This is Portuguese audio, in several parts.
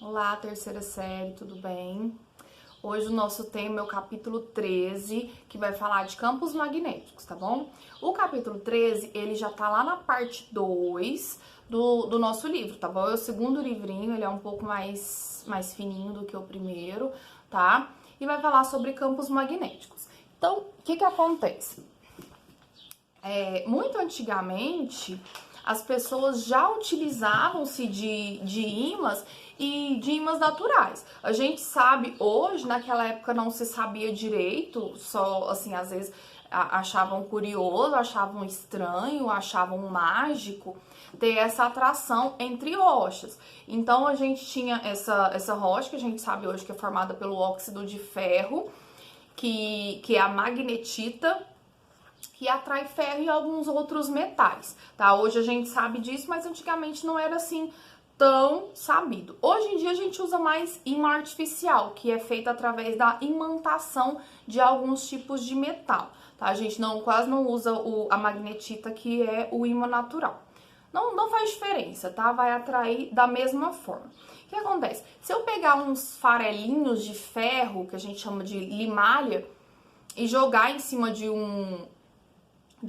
Olá, terceira série, tudo bem? Hoje o nosso tema é o capítulo 13, que vai falar de campos magnéticos, tá bom? O capítulo 13, ele já tá lá na parte 2 do nosso livro, tá bom? É o segundo livrinho, ele é um pouco mais fininho do que o primeiro, tá? E vai falar sobre campos magnéticos. Então, o que acontece? Muito antigamente, as pessoas já utilizavam-se de ímãs e de ímãs naturais. A gente sabe hoje, naquela época não se sabia direito, só assim, às vezes achavam curioso, achavam estranho, achavam mágico ter essa atração entre rochas. Então a gente tinha essa rocha que a gente sabe hoje que é formada pelo óxido de ferro, que é a magnetita, que atrai ferro e alguns outros metais, tá? Hoje a gente sabe disso, mas antigamente não era assim tão sabido. Hoje em dia a gente usa mais ímã artificial, que é feita através da imantação de alguns tipos de metal, tá? A gente quase não usa a magnetita, que é o ímã natural. Não faz diferença, tá? Vai atrair da mesma forma. O que acontece? Se eu pegar uns farelinhos de ferro, que a gente chama de limalha, e jogar em cima de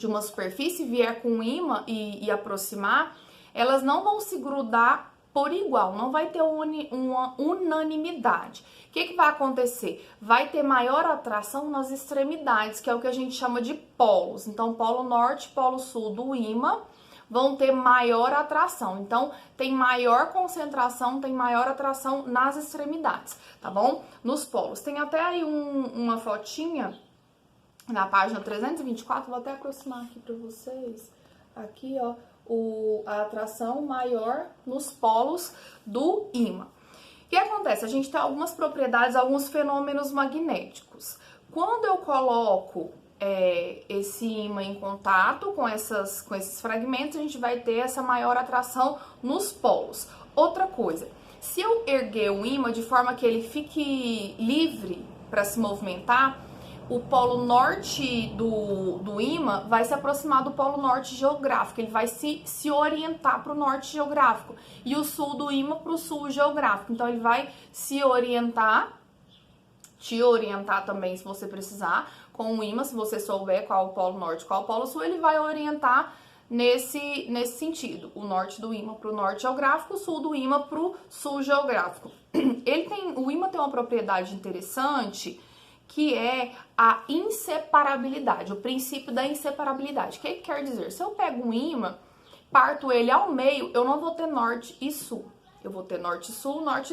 uma superfície, vier com ímã e aproximar, elas não vão se grudar por igual, não vai ter uma unanimidade. O que vai acontecer? Vai ter maior atração nas extremidades, que é o que a gente chama de polos. Então, polo norte e polo sul do ímã vão ter maior atração. Então, tem maior concentração, tem maior atração nas extremidades, tá bom? Nos polos. Tem até aí uma fotinha na página 324, vou até aproximar aqui para vocês. Aqui, ó, a atração maior nos polos do ímã. O que acontece? A gente tem algumas propriedades, alguns fenômenos magnéticos. Quando eu coloco esse ímã em contato com esses fragmentos, a gente vai ter essa maior atração nos polos. Outra coisa, se eu erguer o ímã de forma que ele fique livre para se movimentar, o polo norte do ímã vai se aproximar do polo norte geográfico, ele vai se orientar para o norte geográfico, e o sul do ímã para o sul geográfico. Então ele vai se orientar, te orientar também se você precisar, com o ímã, se você souber qual é o polo norte, qual é o polo sul, ele vai orientar nesse sentido, o norte do ímã para o norte geográfico, o sul do ímã para o sul geográfico. O ímã tem uma propriedade interessante, que é a inseparabilidade, o princípio da inseparabilidade. O que quer dizer? Se eu pego um ímã, parto ele ao meio, eu não vou ter norte e sul. Eu vou ter norte e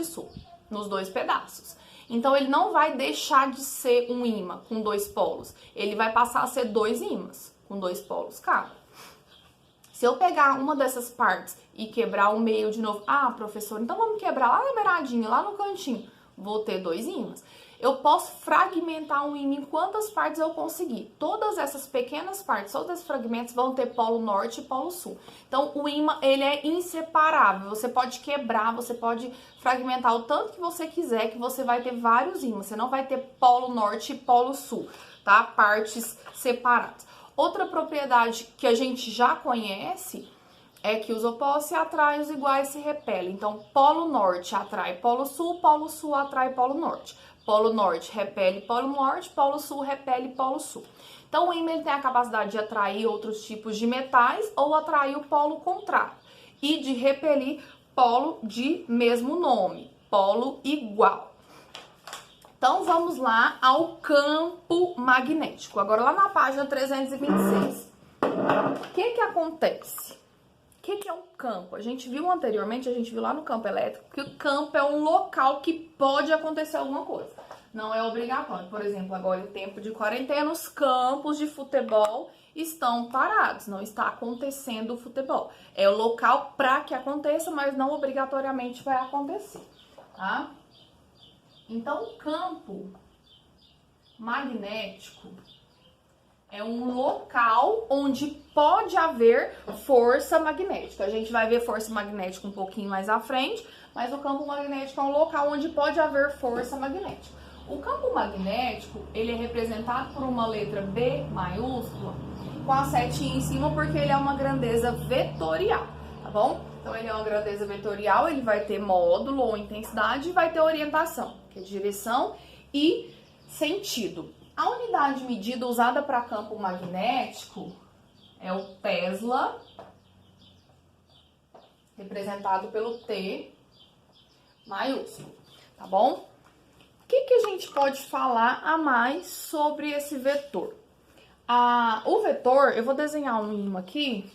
sul, nos dois pedaços. Então, ele não vai deixar de ser um ímã com dois polos. Ele vai passar a ser dois ímãs com dois polos cada. Se eu pegar uma dessas partes e quebrar o meio de novo, professor, então vamos quebrar lá na beiradinha, lá no cantinho, vou ter dois ímãs. Eu posso fragmentar um ímã em quantas partes eu conseguir. Todas essas pequenas partes, todos esses fragmentos vão ter polo norte e polo sul. Então, o ímã, ele é inseparável. Você pode quebrar, você pode fragmentar o tanto que você quiser, que você vai ter vários ímãs. Você não vai ter polo norte e polo sul, tá? Partes separadas. Outra propriedade que a gente já conhece é que os opostos se atraem, os iguais se repelem. Então, polo norte atrai polo sul atrai polo norte. Polo norte repele polo norte, polo sul repele polo sul. Então, o ímã ele tem a capacidade de atrair outros tipos de metais ou atrair o polo contrário. E de repelir polo de mesmo nome, polo igual. Então, vamos lá ao campo magnético. Agora, lá na página 326. O que acontece? O que é um campo? A gente viu anteriormente, a gente viu lá no campo elétrico, que o campo é um local que pode acontecer alguma coisa. Não é obrigatório. Por exemplo, agora em tempo de quarentena, os campos de futebol estão parados, não está acontecendo o futebol. É o local para que aconteça, mas não obrigatoriamente vai acontecer, tá? Então, o campo magnético é um local onde pode haver força magnética. A gente vai ver força magnética um pouquinho mais à frente, mas o campo magnético é um local onde pode haver força magnética. O campo magnético, ele é representado por uma letra B maiúscula, com a setinha em cima, porque ele é uma grandeza vetorial, tá bom? Então, ele é uma grandeza vetorial, ele vai ter módulo ou intensidade e vai ter orientação, que é direção e sentido. A unidade de medida usada para campo magnético é o Tesla, representado pelo T maiúsculo, tá bom? O que a gente pode falar a mais sobre esse vetor? O vetor, eu vou desenhar um ímã aqui.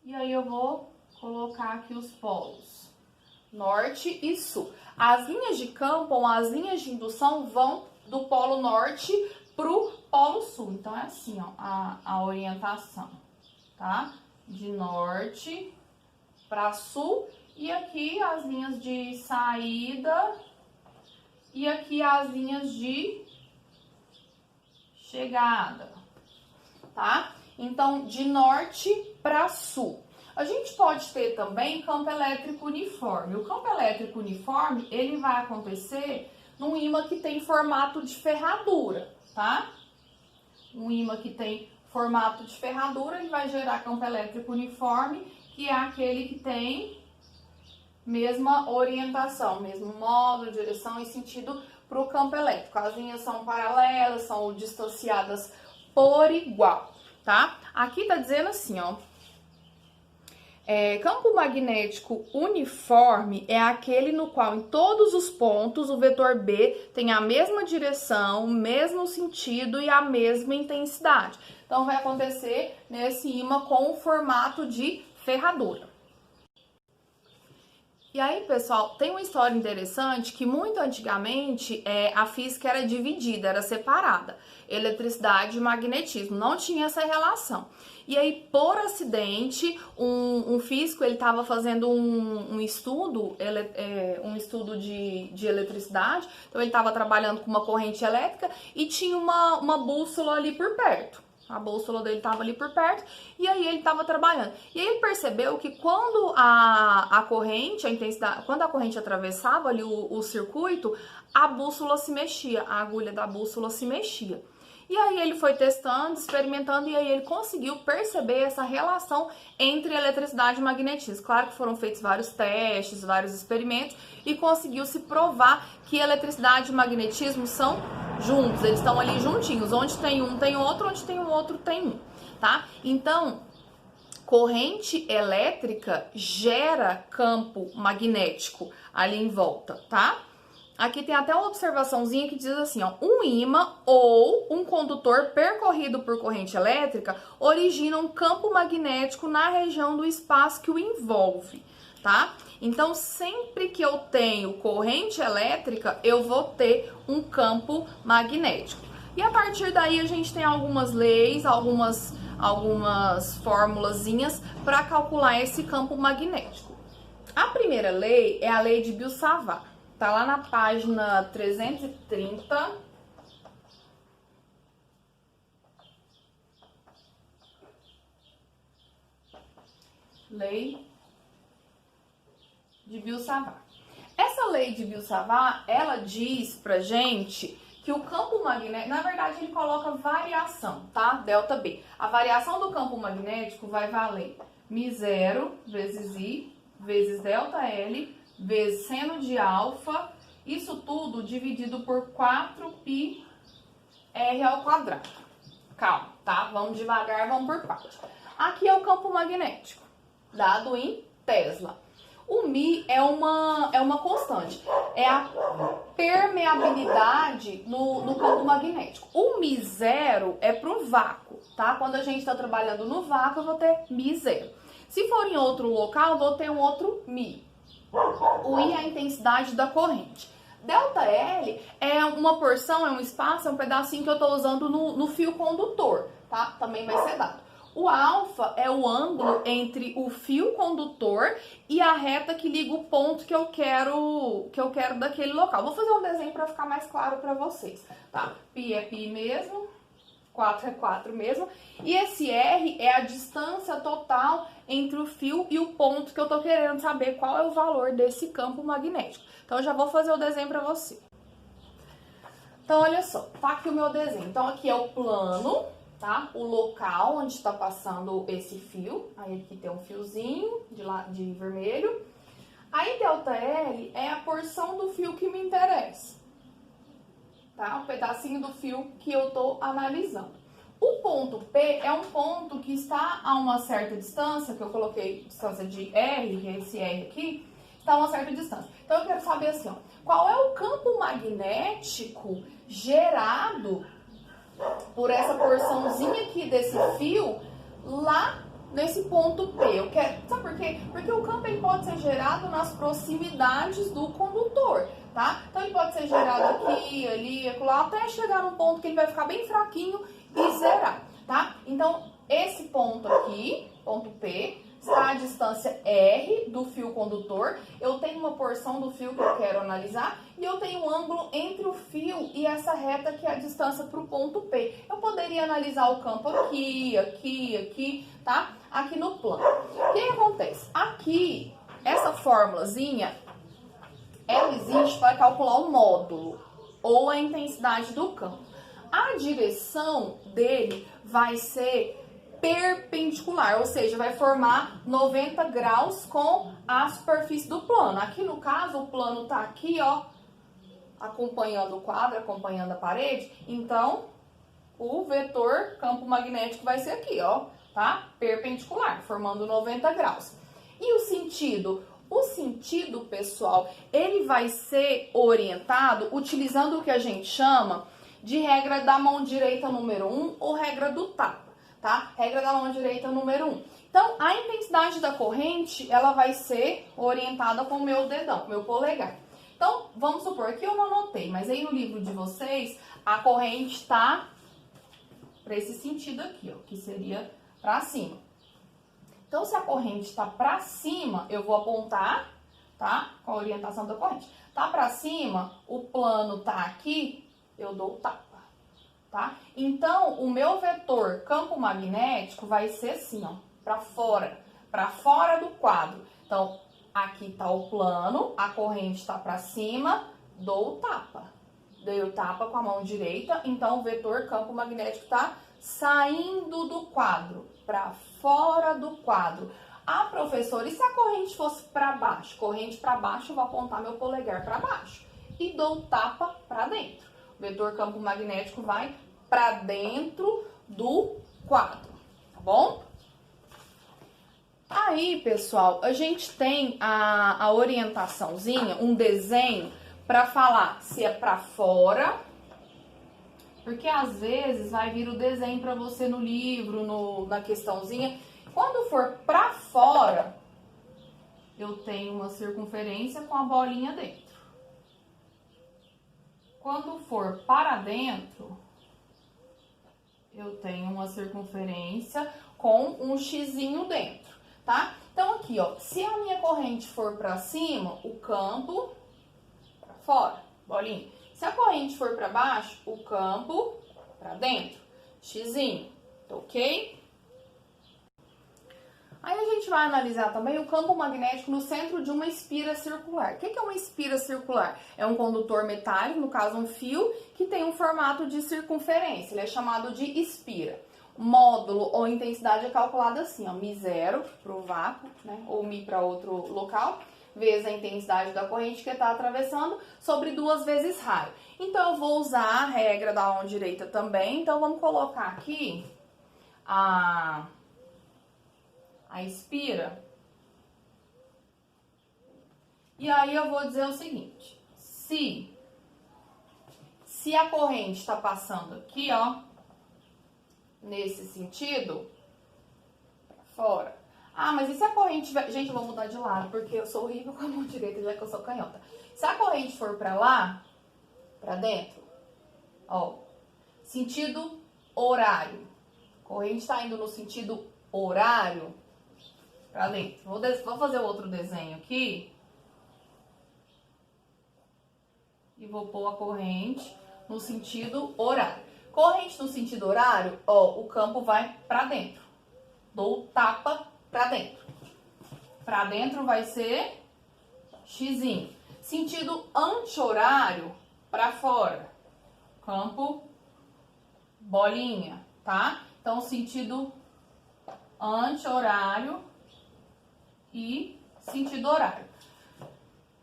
E aí eu vou colocar aqui os polos, norte e sul. As linhas de campo ou as linhas de indução vão do polo norte pro polo sul. Então, é assim, ó, a orientação, tá? De norte para sul. E aqui as linhas de saída e aqui as linhas de chegada, tá? Então, de norte para sul. A gente pode ter também campo elétrico uniforme. O campo elétrico uniforme, ele vai acontecer num ímã que tem formato de ferradura, tá? Um ímã que tem formato de ferradura, ele vai gerar campo elétrico uniforme, que é aquele que tem mesma orientação, mesmo módulo, direção e sentido para o campo elétrico. As linhas são paralelas, são distanciadas por igual, tá? Aqui tá dizendo assim, ó. Campo magnético uniforme é aquele no qual em todos os pontos o vetor B tem a mesma direção, o mesmo sentido e a mesma intensidade. Então, vai acontecer nesse ímã com o formato de ferradura. E aí, pessoal, tem uma história interessante que muito antigamente a física era dividida, era separada. Eletricidade e magnetismo, não tinha essa relação. E aí, por acidente, um físico, ele estava fazendo um estudo de eletricidade, então ele estava trabalhando com uma corrente elétrica e tinha uma bússola ali por perto. A bússola dele estava ali por perto e aí ele estava trabalhando. E aí ele percebeu que quando a corrente, a intensidade, quando a corrente atravessava ali o circuito, a bússola se mexia, a agulha da bússola se mexia. E aí ele foi testando, experimentando e aí ele conseguiu perceber essa relação entre eletricidade e magnetismo. Claro que foram feitos vários testes, vários experimentos e conseguiu-se provar que eletricidade e magnetismo são juntos, eles estão ali juntinhos, onde tem outro, onde tem um outro tem um, tá? Então, corrente elétrica gera campo magnético ali em volta, tá? Aqui tem até uma observaçãozinha que diz assim, ó, um ímã ou um condutor percorrido por corrente elétrica origina um campo magnético na região do espaço que o envolve, tá? Então, sempre que eu tenho corrente elétrica, eu vou ter um campo magnético. E a partir daí a gente tem algumas leis, algumas formulazinhas para calcular esse campo magnético. A primeira lei é a lei de Biot-Savart. Tá lá na página 330. Lei de Biot-Savart. Essa lei de Biot-Savart, ela diz pra gente que o campo magnético, na verdade ele coloca variação, tá? Delta B. A variação do campo magnético vai valer μ0 vezes I vezes delta L vezes seno de alfa, isso tudo dividido por 4πr ao quadrado. Calma, tá? Vamos devagar, vamos por parte. Aqui é o campo magnético, dado em Tesla. O μ é uma constante, é a permeabilidade no campo magnético. O μ0 é pro vácuo, tá? Quando a gente está trabalhando no vácuo, eu vou ter μ0. Se for em outro local, eu vou ter um outro μ. O I é a intensidade da corrente. Delta L é uma porção, é um espaço, é um pedacinho que eu estou usando no fio condutor, tá? Também vai ser dado. O alfa é o ângulo entre o fio condutor e a reta que liga o ponto que eu quero daquele local. Vou fazer um desenho para ficar mais claro para vocês, tá? Pi é pi mesmo, 4 é 4 mesmo. E esse R é a distância total entre o fio e o ponto que eu tô querendo saber qual é o valor desse campo magnético. Então, eu já vou fazer o desenho para você. Então, olha só, tá aqui o meu desenho. Então, aqui é o plano, tá? O local onde está passando esse fio. Aí aqui tem um fiozinho de vermelho. Aí ΔL é a porção do fio que me interessa, tá? O pedacinho do fio que eu tô analisando. O ponto P é um ponto que está a uma certa distância, que eu coloquei distância de R, que é esse R aqui, está a uma certa distância. Então eu quero saber assim, ó, qual é o campo magnético gerado por essa porçãozinha aqui desse fio lá nesse ponto P. Eu quero, sabe por quê? Porque o campo ele pode ser gerado nas proximidades do condutor, tá? Então ele pode ser gerado aqui, ali, acolá, até chegar num ponto que ele vai ficar bem fraquinho e zerar, tá? Então esse ponto aqui, ponto P, está a distância R do fio condutor. Eu tenho uma porção do fio que eu quero analisar e eu tenho um ângulo entre o fio e essa reta que é a distância para o ponto P. Eu poderia analisar o campo aqui, aqui, aqui, tá? Aqui no plano. O que acontece? Aqui, essa formulazinha, ela existe para calcular o módulo ou a intensidade do campo. A direção dele vai ser perpendicular, ou seja, vai formar 90 graus com a superfície do plano. Aqui no caso, o plano tá aqui, ó, acompanhando o quadro, acompanhando a parede. Então, o vetor campo magnético vai ser aqui, ó, tá? Perpendicular, formando 90 graus. E o sentido? O sentido, pessoal, ele vai ser orientado utilizando o que a gente chama de regra da mão direita número 1 ou regra do tapa, tá? Regra da mão direita número 1. Então, a intensidade da corrente, ela vai ser orientada com o meu dedão, meu polegar. Então, vamos supor, aqui eu não anotei, mas aí no livro de vocês, a corrente está para esse sentido aqui, ó, que seria para cima. Então, se a corrente está para cima, eu vou apontar, tá? Com a orientação da corrente. Tá para cima, o plano tá aqui, eu dou o tapa, tá? Então, o meu vetor campo magnético vai ser assim, ó, para fora do quadro. Então, aqui tá o plano, a corrente tá para cima, dou o tapa. Dei o tapa com a mão direita, então o vetor campo magnético tá saindo do quadro, para fora do quadro. Ah, professora, e se a corrente fosse para baixo? Corrente para baixo, eu vou apontar meu polegar para baixo e dou o tapa para dentro. O vetor campo magnético vai para dentro do quadro, tá bom? Aí, pessoal, a gente tem a orientaçãozinha, um desenho para falar se é para fora, porque às vezes vai vir o desenho para você no livro, na questãozinha. Quando for para fora, eu tenho uma circunferência com a bolinha dentro. Quando for para dentro, eu tenho uma circunferência com um xizinho dentro, tá? Então aqui, ó, se a minha corrente for para cima, o campo para fora, bolinha. Se a corrente for para baixo, o campo para dentro, xizinho, ok? Aí a gente vai analisar também o campo magnético no centro de uma espira circular. O que é uma espira circular? É um condutor metálico, no caso um fio, que tem um formato de circunferência. Ele é chamado de espira. Módulo ou intensidade é calculada assim, ó, μ0 para o vácuo, né, ou μ para outro local, vezes a intensidade da corrente que está atravessando, sobre 2 vezes raio. Então, eu vou usar a regra da mão direita também. Então, vamos colocar aqui a espira. E aí, eu vou dizer o seguinte. Se a corrente está passando aqui, ó, nesse sentido, pra fora. Ah, mas e se a corrente... Gente, eu vou mudar de lado, porque eu sou horrível com a mão direita, já que eu sou canhota. Se a corrente for pra lá, pra dentro, ó, sentido horário. A corrente tá indo no sentido horário pra dentro. Vou fazer outro desenho aqui. E vou pôr a corrente no sentido horário. Corrente no sentido horário, ó, o campo vai pra dentro. Dou tapa pra dentro. Pra dentro vai ser xizinho. Sentido anti-horário, pra fora. Campo, bolinha, tá? Então, sentido anti-horário e sentido horário.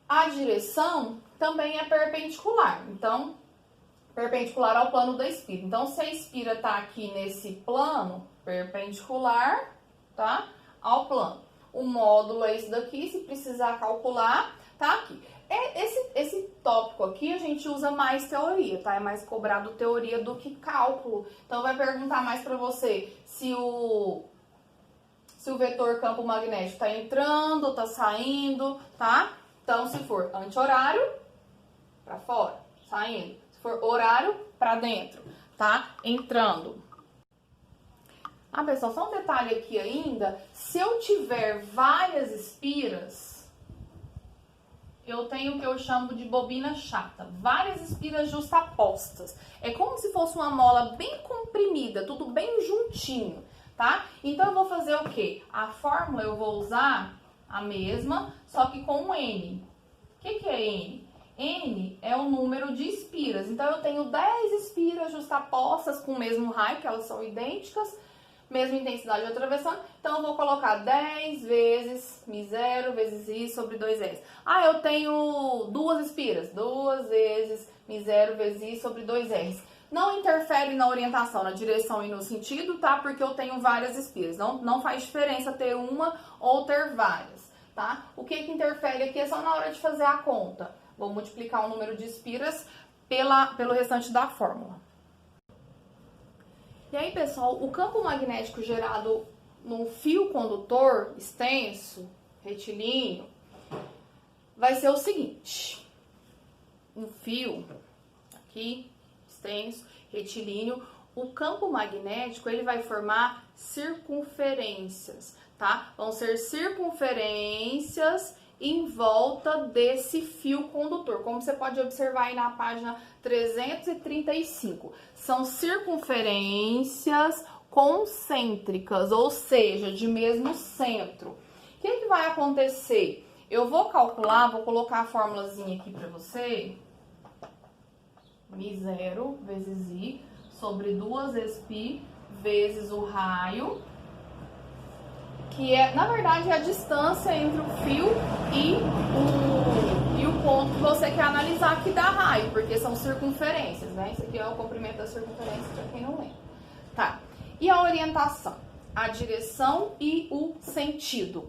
A direção também é perpendicular. Então, perpendicular ao plano da espira. Então, se a espira está aqui nesse plano, perpendicular, tá? Ao plano. O módulo é isso daqui, se precisar calcular, tá aqui. Esse tópico aqui a gente usa mais teoria, tá? É mais cobrado teoria do que cálculo. Então, vai perguntar mais para você se o vetor campo magnético está entrando, está saindo, tá? Então, se for anti-horário, para fora, saindo. Se for horário, para dentro, tá? Entrando. Ah, pessoal, só um detalhe aqui ainda. Se eu tiver várias espiras, eu tenho o que eu chamo de bobina chata. Várias espiras justapostas. É como se fosse uma mola bem comprimida, tudo bem juntinho, tá? Então, eu vou fazer o quê? A fórmula eu vou usar a mesma, só que com um N. O que é N? N é o número de espiras. Então, eu tenho 10 espiras justapostas com o mesmo raio, que elas são idênticas, mesma intensidade atravessando. Então, eu vou colocar 10 vezes μ0 vezes I sobre 2S. Ah, eu tenho duas espiras. 2 vezes μ0 vezes I sobre 2S. Não interfere na orientação, na direção e no sentido, tá? Porque eu tenho várias espiras. Não faz diferença ter uma ou ter várias, tá? O que interfere aqui é só na hora de fazer a conta. Vou multiplicar o número de espiras pelo restante da fórmula. E aí, pessoal, o campo magnético gerado num fio condutor extenso, retilíneo, vai ser o seguinte. Um fio aqui, extenso, retilíneo, o campo magnético, ele vai formar circunferências, tá? Vão ser circunferências em volta desse fio condutor, como você pode observar aí na página 335. São circunferências concêntricas, ou seja, de mesmo centro. O que vai acontecer? Eu vou calcular, vou colocar a formulazinha aqui para você. μ0 vezes I sobre 2 vezes π vezes o raio, que é, na verdade, a distância entre o fio e o ponto que você quer analisar, que dá raio, porque são circunferências, né? Isso aqui é o comprimento da circunferência, para quem não lembra. Tá. E a orientação? A direção e o sentido.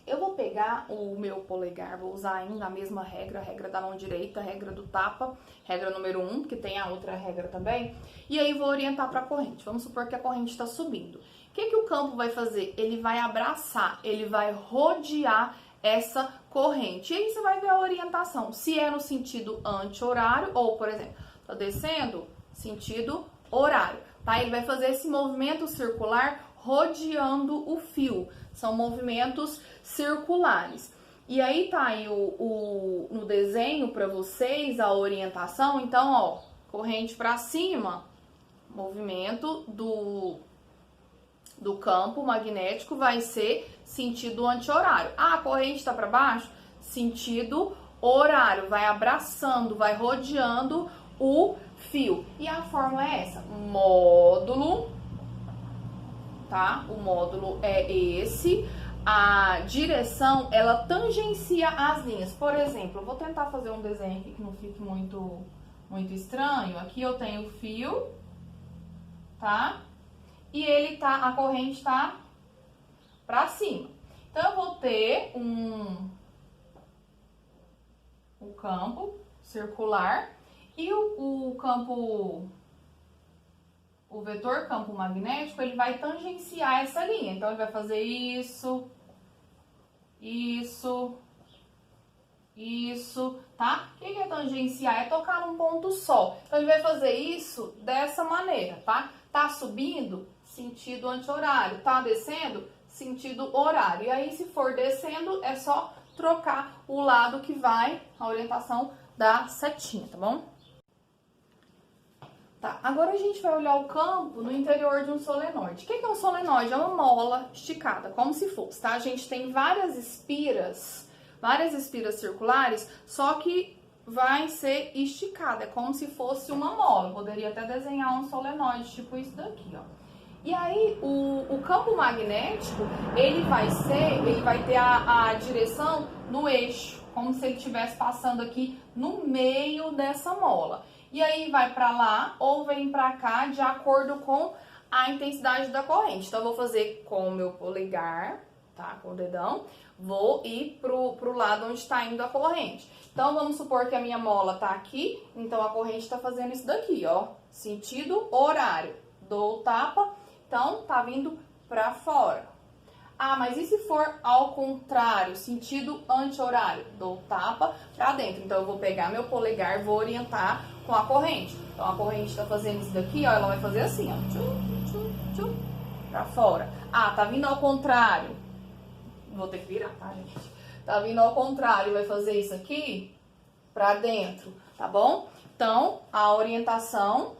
Eu vou pegar o meu polegar, vou usar ainda a mesma regra, a regra da mão direita, a regra do tapa, regra número 1, que tem a outra regra também, e aí vou orientar para a corrente. Vamos supor que a corrente está subindo. O que o campo vai fazer? Ele vai abraçar, ele vai rodear essa corrente. E aí você vai ver a orientação, se é no sentido anti-horário, ou, por exemplo, tá descendo, sentido horário, tá? Ele vai fazer esse movimento circular rodeando o fio. São movimentos circulares. E aí tá aí no desenho para vocês a orientação. Então, ó, corrente para cima, movimento do campo magnético vai ser sentido anti-horário. Ah, a corrente está para baixo, sentido horário, vai abraçando, vai rodeando o fio. E a fórmula é essa: módulo, tá? O módulo é esse. A direção, ela tangencia as linhas. Por exemplo, eu vou tentar fazer um desenho aqui que não fique muito estranho. Aqui eu tenho o fio, tá? E ele tá, a corrente tá pra cima. Então, eu vou ter um campo circular e o vetor campo magnético, ele vai tangenciar essa linha. Então, ele vai fazer isso, tá? O que é tangenciar? É tocar num ponto só. Então, ele vai fazer isso dessa maneira, tá? Tá subindo, sentido anti-horário. Tá descendo, sentido horário. E aí, se for descendo, é só trocar o lado que vai, a orientação da setinha, tá bom? Tá, agora a gente vai olhar o campo no interior de um solenoide. O que é um solenoide? É uma mola esticada, como se fosse, tá? A gente tem várias espiras circulares, só que vai ser esticada, é como se fosse uma mola. Eu poderia até desenhar um solenoide tipo isso daqui, ó. E aí, o campo magnético, ele vai ter a direção no eixo, como se ele estivesse passando aqui no meio dessa mola. E aí, vai para lá ou vem para cá, de acordo com a intensidade da corrente. Então, eu vou fazer com o meu polegar, tá? Com o dedão. Vou ir pro lado onde está indo a corrente. Então, vamos supor que a minha mola tá aqui, então a corrente está fazendo isso daqui, ó. Sentido horário. Dou o tapa, então tá vindo pra fora. Ah, mas e se for ao contrário, sentido anti-horário? Dou o tapa pra dentro. Então, eu vou pegar meu polegar e vou orientar com a corrente. Então, a corrente tá fazendo isso daqui, ó, ela vai fazer assim, ó. Tchum, tchum, tchum, pra fora. Ah, tá vindo ao contrário. Vou ter que virar, tá, gente? Tá vindo ao contrário, vai fazer isso aqui pra dentro, tá bom? Então, a orientação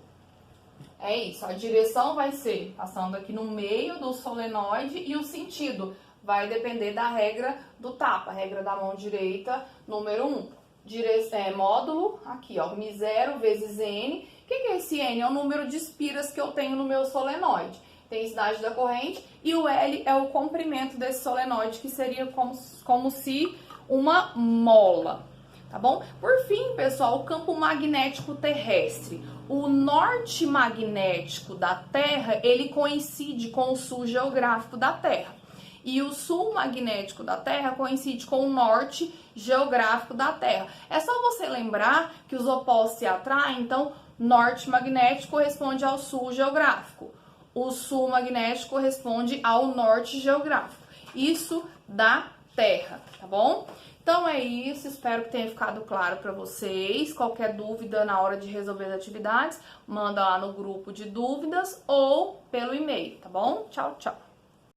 é isso. A direção vai ser passando aqui no meio do solenoide e o sentido vai depender da regra do tapa, a regra da mão direita, número 1. Módulo, aqui, ó, μ0 vezes N. O que é esse N? É o número de espiras que eu tenho no meu solenoide. Intensidade da corrente, e o L é o comprimento desse solenoide, que seria como se uma mola, tá bom? Por fim, pessoal, o campo magnético terrestre. O norte magnético da Terra, ele coincide com o sul geográfico da Terra. E o sul magnético da Terra coincide com o norte geográfico da Terra. É só você lembrar que os opostos se atraem, então norte magnético corresponde ao sul geográfico. O sul magnético corresponde ao norte geográfico. Isso da Terra, tá bom? Então é isso, espero que tenha ficado claro para vocês. Qualquer dúvida na hora de resolver as atividades, manda lá no grupo de dúvidas ou pelo e-mail, tá bom? Tchau, tchau!